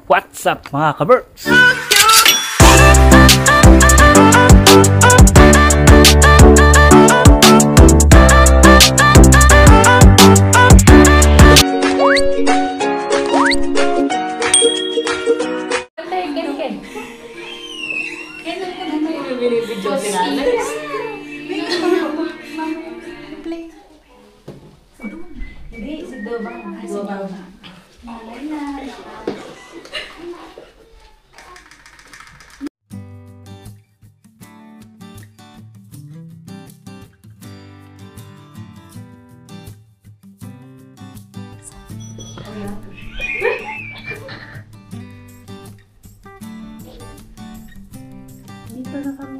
What's up mga ka-Berks? Dito na kami.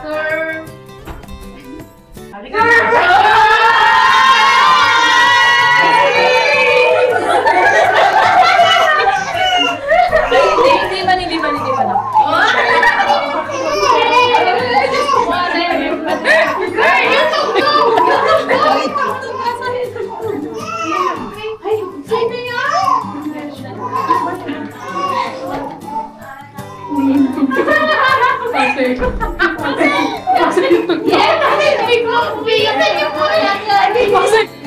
Sir! Hindi ba na?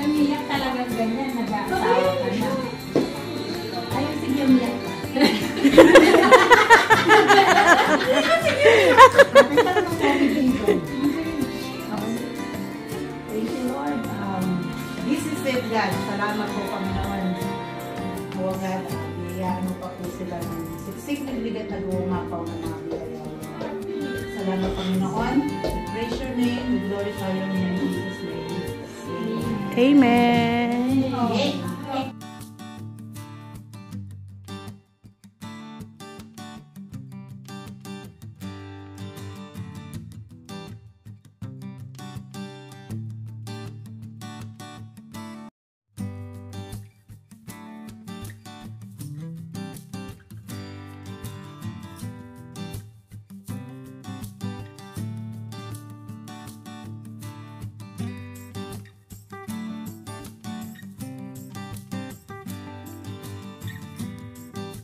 Umiyak talaga ganyan, nag-aasawa ka na. Ayun, sige umiyak ka. Thank you, Lord. This is it, God. Salamat po, Panginoon. O God, biyayaan mo pa po sila ng siksik na bigat na lumapaw ng mga biyaya. Salamat, Panginoon. We praise your name. We glorify your name in Jesus' name. Amen.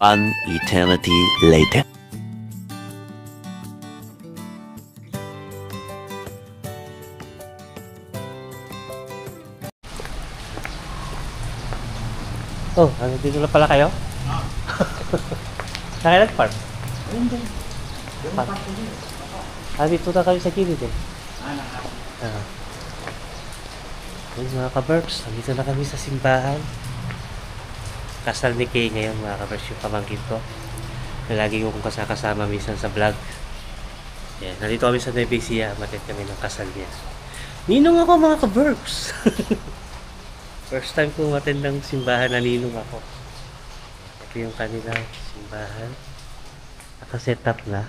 One eternity later. Oh, dito na pala kayo? Nakailan-park? Hindi. Dito na kami sa gilid eh. Ayun mga ka-Berks, dito na kami sa simbahan. Kasal ni Kay ngayon mga ka-Berks, yung pamangkin ko. Na lagi kong kasama minsan sa vlog. Yan, nandito kami sa Nueva Ecija, matid kami ng kasal niya. Ninong ako mga ka-Berks! First time kong attend ng simbahan na ninong ako. Ito yung kanilang simbahan. Naka-set up na.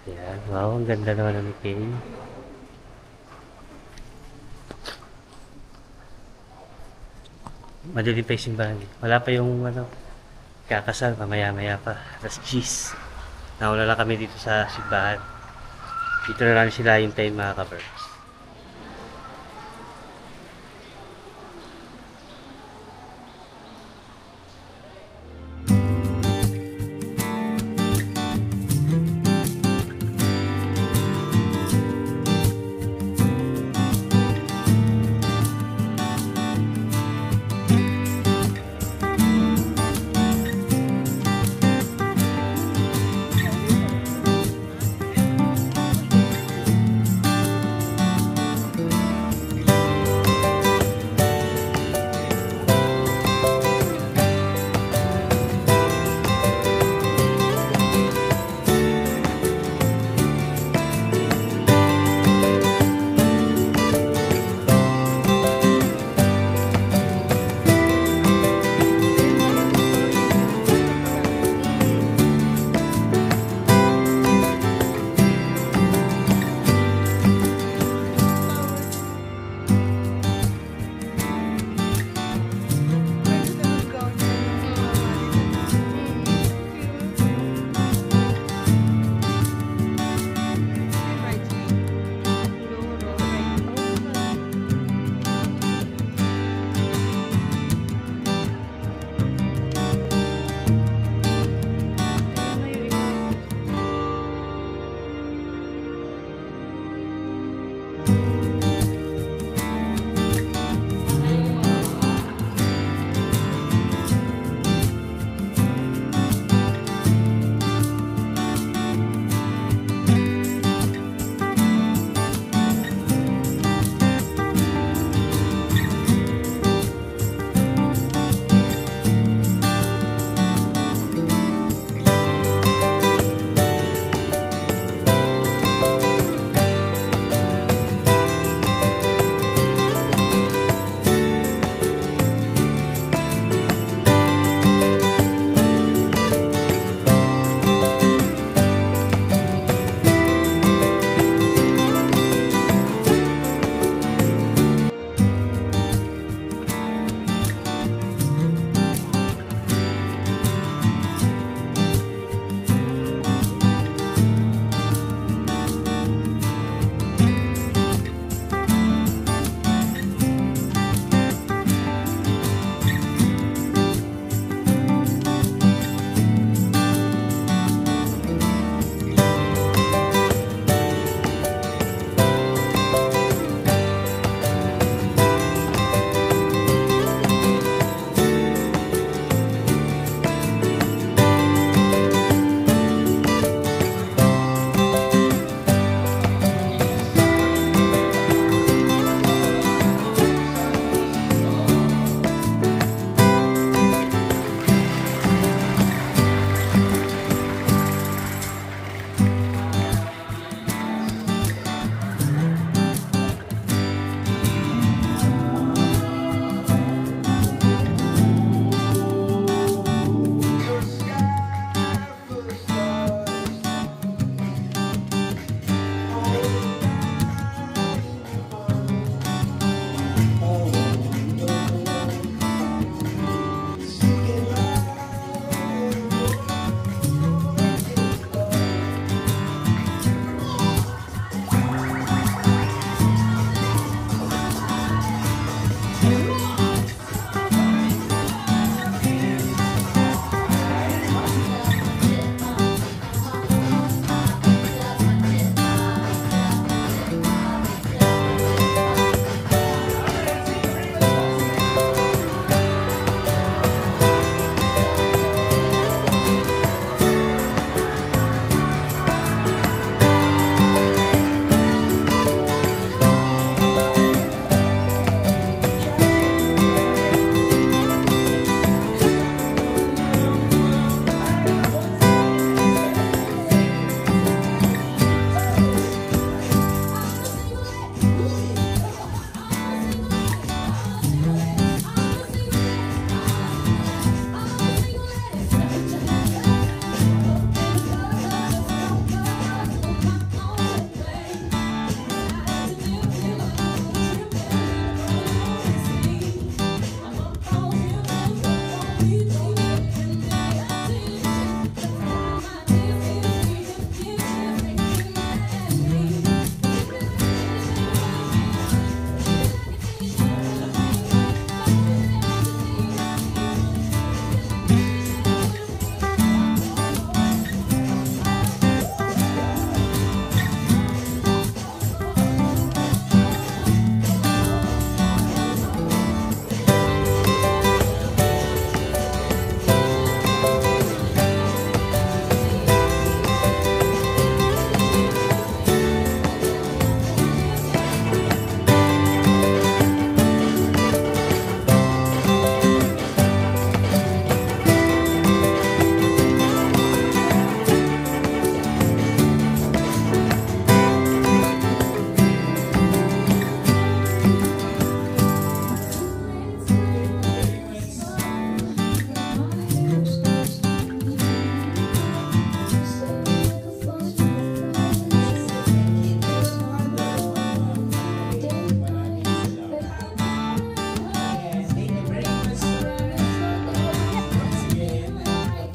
Yan, wow, ang ganda naman ni Kay. Madilim pa yung simbahan. Wala pa yung kakasal, mamaya-maya pa. Alas 10. Nauna lang kami dito sa simbahan. Dito na lang sila yung time mga ka-Berks.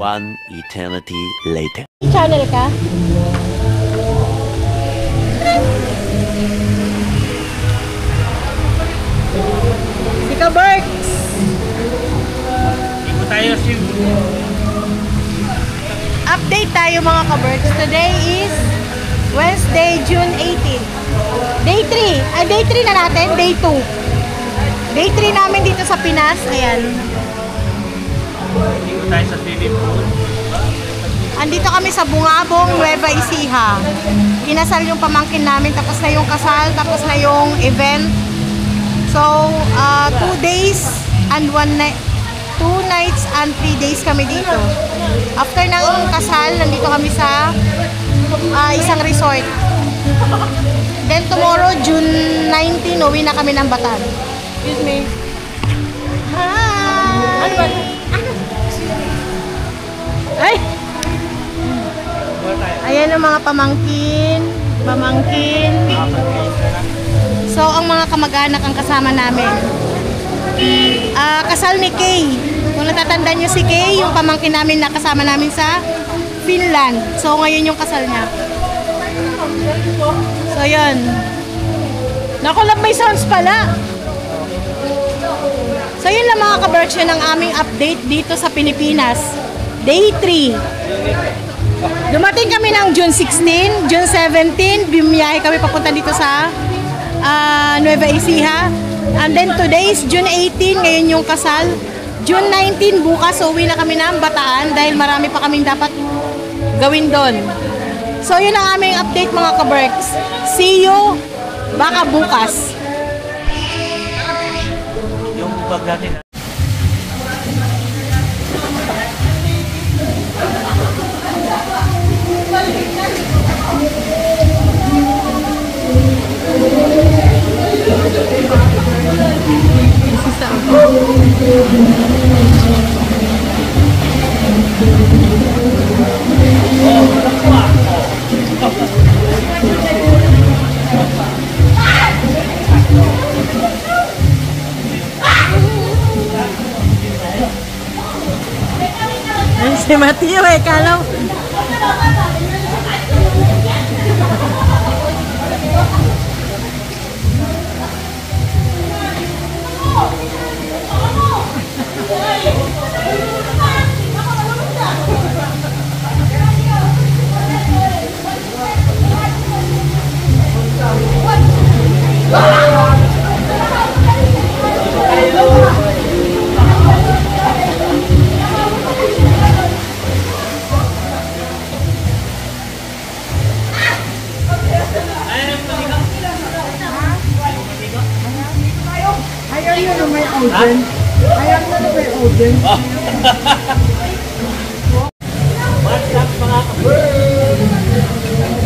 One eternity later. Channel ka? Si Ka-Berks! Iko tayo sim. Update tayo mga Ka-Berks. Today is Wednesday, June 18. Day 3. Ay, day 3 na natin. Day 2. Day 3 namin dito sa Pinas. Ayan. Iko tayo sa swimming pool. Andito kami sa Bungabong, Nueva Ecija. Kinasal yung pamangkin namin. Tapos na yung kasal. Tapos na yung event. So, 2 days and 2 nights and 3 days kami dito. After ng kasal, nandito kami sa isang resort. Then tomorrow, June 19, uwi na kami ng Bataan. Excuse me. Hi! Ano ba? Ay! Ayan ang mga pamangkin. So, ang mga kamag-anak ang kasama namin. Kasal ni Kay. Kung natatandaan nyo si Kay, yung pamangkin namin na kasama namin sa Finland. So, ngayon yung kasal niya. So, yun. Naku, love, may sounds pala. So, yun lang mga ka-Berks, yun ang aming update dito sa Pilipinas. Day 3. Dumating kami ng June 16, June 17, bumiyahe kami papunta dito sa Nueva Ecija. And then today is June 18, ngayon yung kasal. June 19, bukas, uwi na kami ng Bataan dahil marami pa kaming dapat gawin doon. So, yun ang aming update mga ka-Berks. See you baka bukas. Yung bag natin. Si Matthew kalau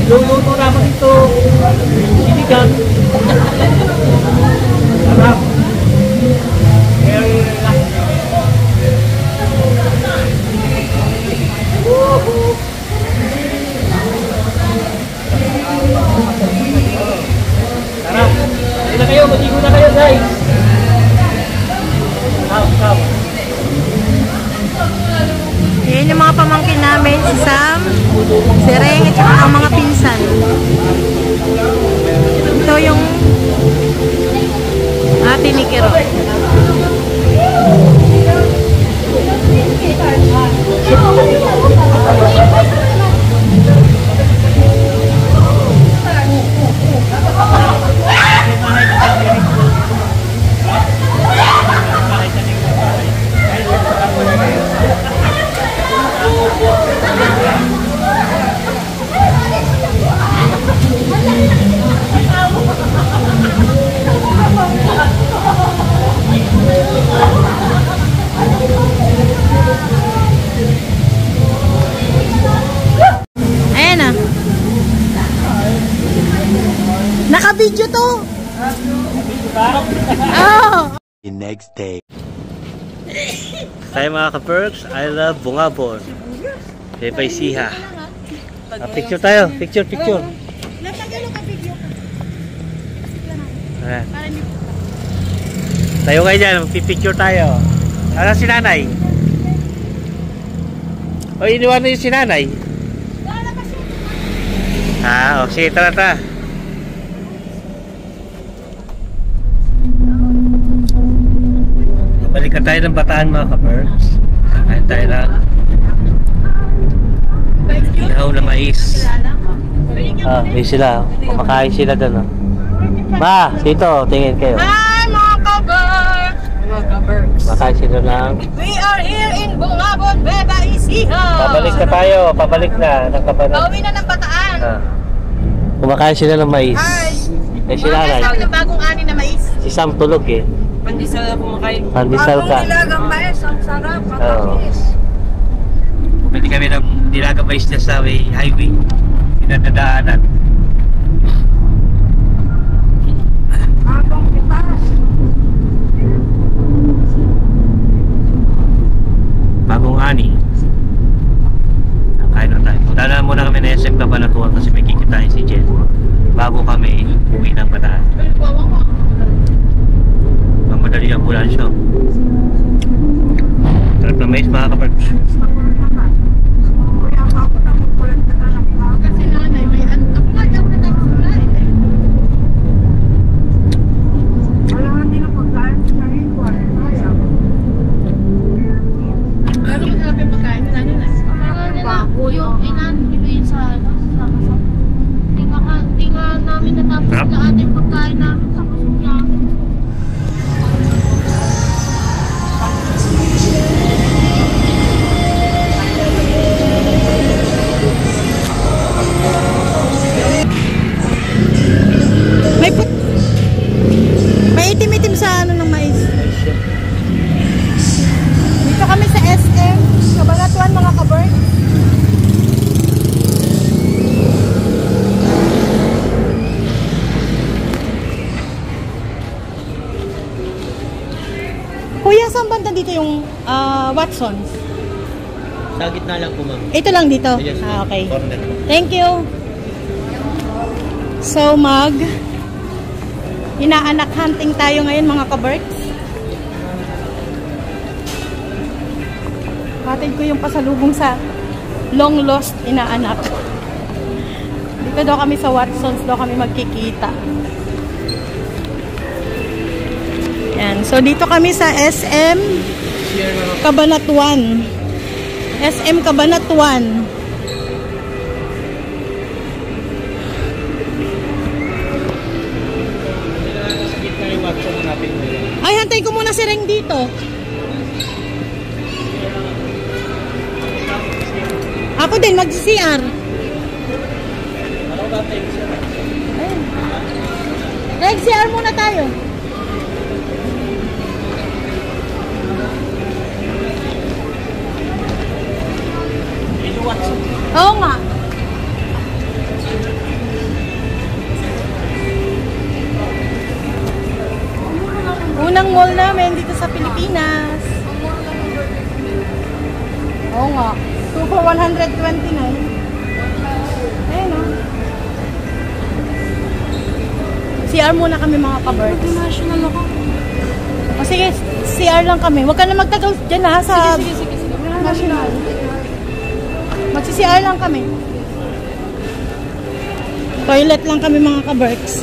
Luluto naman ito. Sinigang. Sarap. Sarap. Hindi na kayo. Matigo na kayo, guys. Sarap. Yan yung mga pamangkin namin, si Sam, si Reng, at saka ang mga pinsan. Ito yung ate ni Kiro. Ayan na. Naka-video to. Oh. The next day. Tayo mga ka-Berks, I love Bungabon. Nueva Ecija. Picture tayo. Picture. Ayan. Tayo kayo dyan. Magpipicture tayo. Ano si nanay? O, iniwan niyo si nanay. O, sige, tara. Balikan tayo ng Bataan mga ka-birds. Kain tayo ng ihaw na mais. May sila. Kumakain sila doon. Ma, dito, tingin kayo. Hi mga ka-birds! Kumakain sila ng... We are here in Bungabon, Beba Ecija! Pabalik na tayo, pabalik na. Pauwi na ng Bataan. Kumakain sila ng mais. Hi! Eh, sila Mga kasama ng bagong ani na mais. Si Sam tulog eh. Pandesal na kumakain. Pandesal ka. Nilagang mais, ang sarap, ang Oo. tamis. Pwede kami ng nilagang mais na sa may highway. Pinadadaanan. Abang pitas. Bagong ani. Kain na tayo. Punta na muna kami na SM Cabanatuan kasi may kikitain si Jen. Bago kami uwi ng Bataan. Mamadali ang ambulansya. Sarap na mais mga kaparts. Kasi nanay, may ako nga daw na tapos na Wala nga din ang pagkain sa ritual. Ano yung sabi pagkain na nanay? Yung inanibigay sa di nga namin natapos Sarap. lahat yung pagkain namin sa kusog namin. May itim-itim sa ano ng mais. Dito kami sa SM Cabanatuan mga ka-bird. Kuya, saan banda dito yung Watsons? Sa gitna lang po ma'am. Ito lang dito? Okay. Thank you. So inaanak hunting tayo ngayon mga ka-birds. Hatid ko yung pasalubong sa long lost inaanak. Dito daw kami sa Watsons, daw kami magkikita. Yan. So dito kami sa SM Cabanatuan. SM Cabanatuan. Ay, hantay ko muna si Reng dito. Ako din, mag-CR. Reng, CR muna tayo. Oo nga. Unang mall namin dito sa Pilipinas. Oo nga. 2 for 129. Ayun o. CR muna kami mga ka-birds. National ako. O sige, CR lang kami. Huwag ka na magtagal dyan ha sa national. Magsi-CR lang kami. Toilet lang kami mga ka-birds.